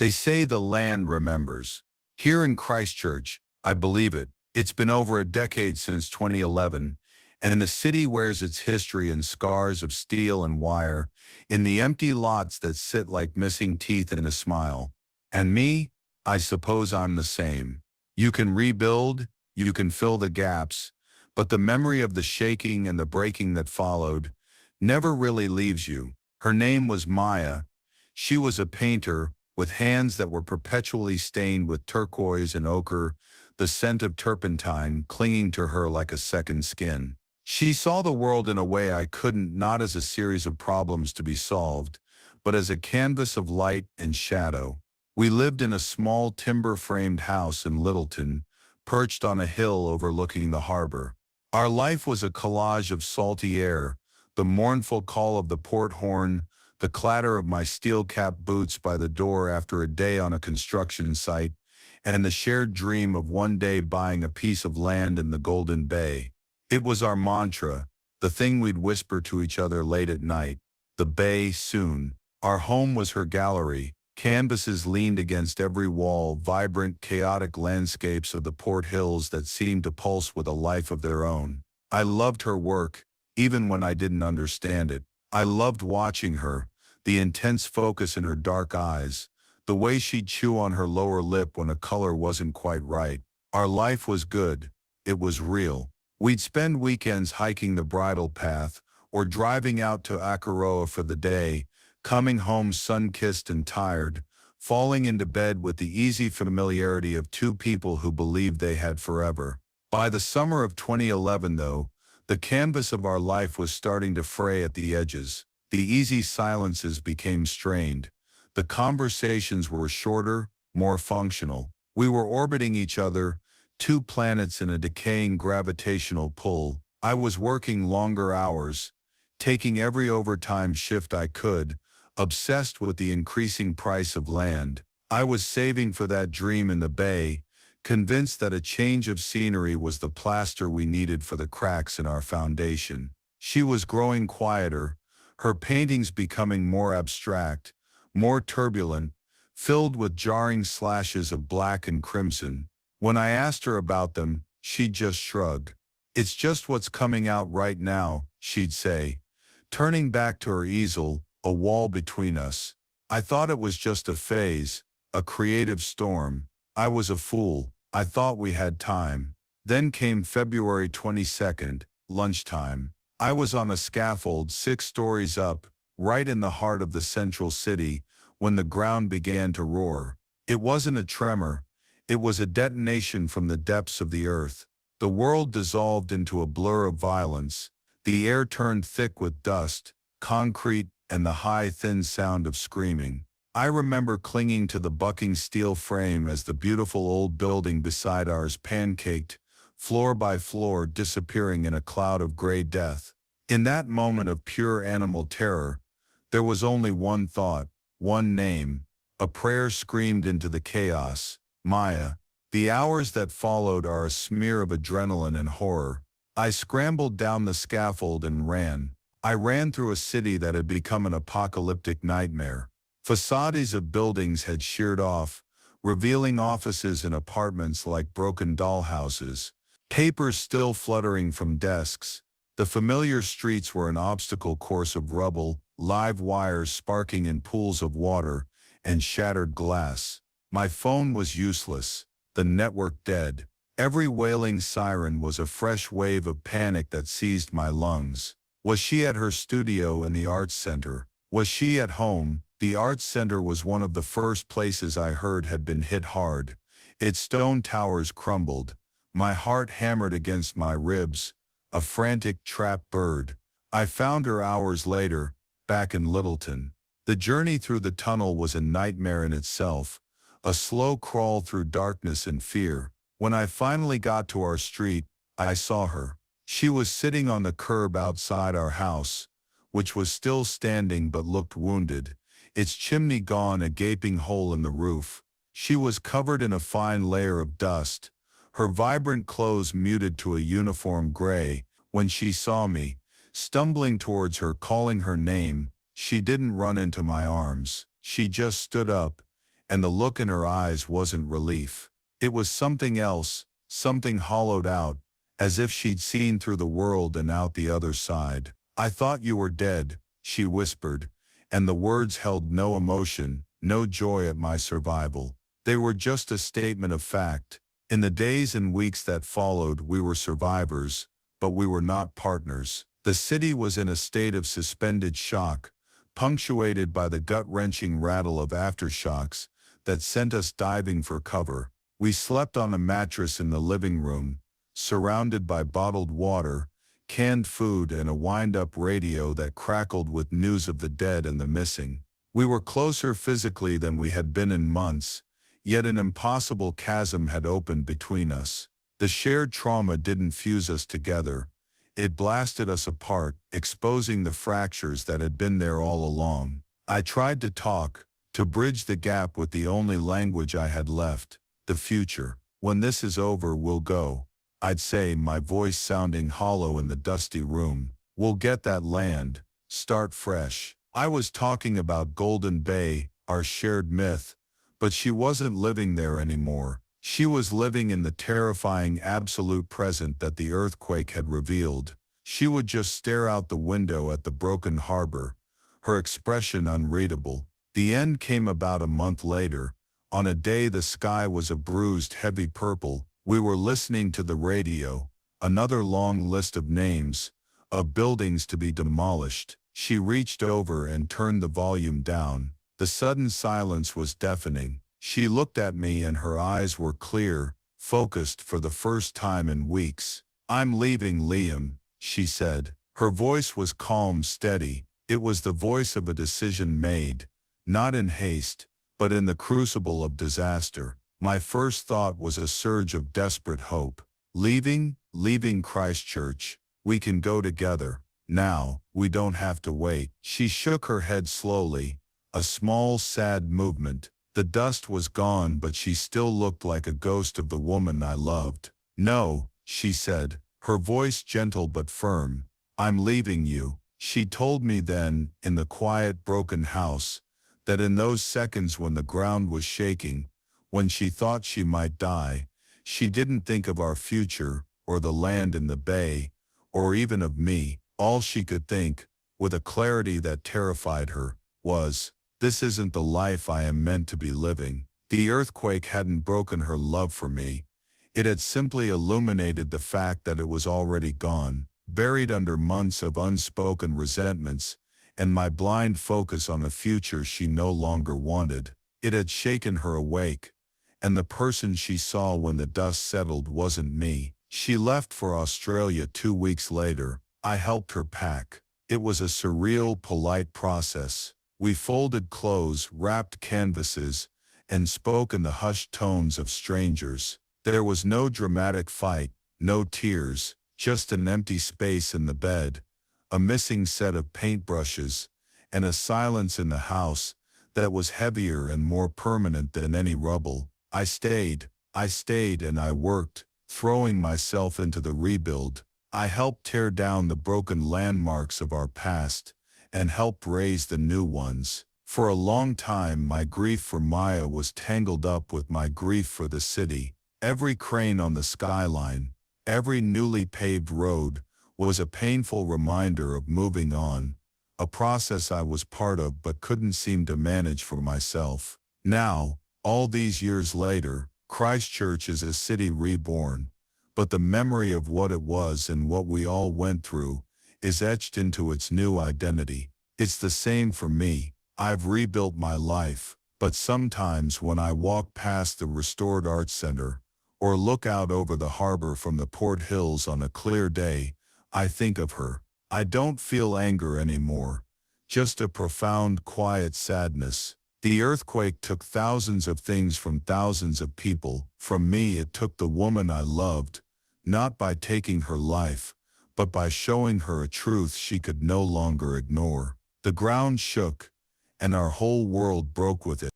They say the land remembers. Here in Christchurch, I believe it. It's been over a decade since 2011, and the city wears its history in scars of steel and wire, in the empty lots that sit like missing teeth in a smile. And me, I suppose I'm the same. You can rebuild, you can fill the gaps, but the memory of the shaking and the breaking that followed never really leaves you. Her name was Maya. She was a painter with hands that were perpetually stained with turquoise and ochre, the scent of turpentine clinging to her like a second skin. She saw the world in a way I couldn't, not as a series of problems to be solved, but as a canvas of light and shadow. We lived in a small timber-framed house in Littleton, perched on a hill overlooking the harbor. Our life was a collage of salty air, the mournful call of the port horn, the clatter of my steel-capped boots by the door after a day on a construction site, and the shared dream of one day buying a piece of land in the Golden Bay. It was our mantra, the thing we'd whisper to each other late at night. The bay soon. Our home was her gallery. Canvases leaned against every wall, vibrant, chaotic landscapes of the Port Hills that seemed to pulse with a life of their own. I loved her work, even when I didn't understand it. I loved watching her, the intense focus in her dark eyes, the way she'd chew on her lower lip when a color wasn't quite right. Our life was good. It was real. We'd spend weekends hiking the bridle path or driving out to Akaroa for the day, coming home sun-kissed and tired, falling into bed with the easy familiarity of two people who believed they had forever. By the summer of 2011, though, the canvas of our life was starting to fray at the edges. The easy silences became strained. The conversations were shorter, more functional. We were orbiting each other, two planets in a decaying gravitational pull. I was working longer hours, taking every overtime shift I could, obsessed with the increasing price of land. I was saving for that dream in the bay, convinced that a change of scenery was the plaster we needed for the cracks in our foundation. She was growing quieter, her paintings becoming more abstract, more turbulent, filled with jarring slashes of black and crimson. When I asked her about them, she'd just shrug. "It's just what's coming out right now," she'd say, turning back to her easel, a wall between us. I thought it was just a phase, a creative storm. I was a fool. I thought we had time. Then came February 22nd, lunchtime. I was on a scaffold 6 stories up, right in the heart of the central city, when the ground began to roar. It wasn't a tremor. It was a detonation from the depths of the earth. The world dissolved into a blur of violence. The air turned thick with dust, concrete, and the high, thin sound of screaming. I remember clinging to the bucking steel frame as the beautiful old building beside ours pancaked, floor by floor disappearing in a cloud of gray death. In that moment of pure animal terror, there was only one thought, one name. A prayer screamed into the chaos. Maya. The hours that followed are a smear of adrenaline and horror. I scrambled down the scaffold and ran. I ran through a city that had become an apocalyptic nightmare. Facades of buildings had sheared off, revealing offices and apartments like broken dollhouses. Papers still fluttering from desks. The familiar streets were an obstacle course of rubble, live wires sparking in pools of water, and shattered glass. My phone was useless, the network dead. Every wailing siren was a fresh wave of panic that seized my lungs. Was she at her studio in the arts center? Was she at home? The arts center was one of the first places I heard had been hit hard. Its stone towers crumbled. My heart hammered against my ribs, a frantic trapped bird. I found her hours later, back in Littleton. The journey through the tunnel was a nightmare in itself, a slow crawl through darkness and fear. When I finally got to our street, I saw her. She was sitting on the curb outside our house, which was still standing but looked wounded, its chimney gone, a gaping hole in the roof. She was covered in a fine layer of dust, her vibrant clothes muted to a uniform gray. When she saw me, stumbling towards her, calling her name, she didn't run into my arms. She just stood up, and the look in her eyes wasn't relief. It was something else, something hollowed out, as if she'd seen through the world and out the other side. "I thought you were dead," she whispered, and the words held no emotion, no joy at my survival. They were just a statement of fact. In the days and weeks that followed, we were survivors, but we were not partners. The city was in a state of suspended shock, punctuated by the gut-wrenching rattle of aftershocks that sent us diving for cover. We slept on a mattress in the living room, surrounded by bottled water, canned food, and a wind-up radio that crackled with news of the dead and the missing. We were closer physically than we had been in months, yet an impossible chasm had opened between us. The shared trauma didn't fuse us together. It blasted us apart, exposing the fractures that had been there all along. I tried to talk, to bridge the gap with the only language I had left, the future. "When this is over, we'll go," I'd say, my voice sounding hollow in the dusty room. "We'll get that land, start fresh." I was talking about Golden Bay, our shared myth, but she wasn't living there anymore. She was living in the terrifying absolute present that the earthquake had revealed. She would just stare out the window at the broken harbor, her expression unreadable. The end came about a month later. On a day the sky was a bruised, heavy purple. We were listening to the radio, another long list of names, of buildings to be demolished. She reached over and turned the volume down. The sudden silence was deafening. She looked at me and her eyes were clear, focused for the first time in weeks. "I'm leaving, Liam," she said. Her voice was calm, steady. It was the voice of a decision made, not in haste, but in the crucible of disaster. My first thought was a surge of desperate hope. Leaving Christchurch. We can go together. Now, we don't have to wait. She shook her head slowly, a small, sad movement. The dust was gone, but she still looked like a ghost of the woman I loved. "No," she said, her voice gentle but firm. "I'm leaving you." She told me then, in the quiet, broken house, that in those seconds when the ground was shaking, when she thought she might die, she didn't think of our future, or the land in the bay, or even of me. All she could think, with a clarity that terrified her, was, "This isn't the life I am meant to be living." The earthquake hadn't broken her love for me. It had simply illuminated the fact that it was already gone, buried under months of unspoken resentments, and my blind focus on a future she no longer wanted. It had shaken her awake, and the person she saw when the dust settled wasn't me. She left for Australia 2 weeks later. I helped her pack. It was a surreal, polite process. We folded clothes, wrapped canvases, and spoke in the hushed tones of strangers. There was no dramatic fight, no tears, just an empty space in the bed, a missing set of paintbrushes, and a silence in the house that was heavier and more permanent than any rubble. I stayed and I worked, throwing myself into the rebuild. I helped tear down the broken landmarks of our past, and helped raise the new ones. For a long time my grief for Maya was tangled up with my grief for the city. Every crane on the skyline, every newly paved road, was a painful reminder of moving on, a process I was part of but couldn't seem to manage for myself. Now, all these years later, Christchurch is a city reborn, but the memory of what it was and what we all went through is etched into its new identity. It's the same for me. I've rebuilt my life, but sometimes when I walk past the restored Arts Center, or look out over the harbor from the Port Hills on a clear day, I think of her. I don't feel anger anymore, just a profound, quiet sadness. The earthquake took thousands of things from thousands of people. From me it took the woman I loved, not by taking her life, but by showing her a truth she could no longer ignore. The ground shook, and our whole world broke with it.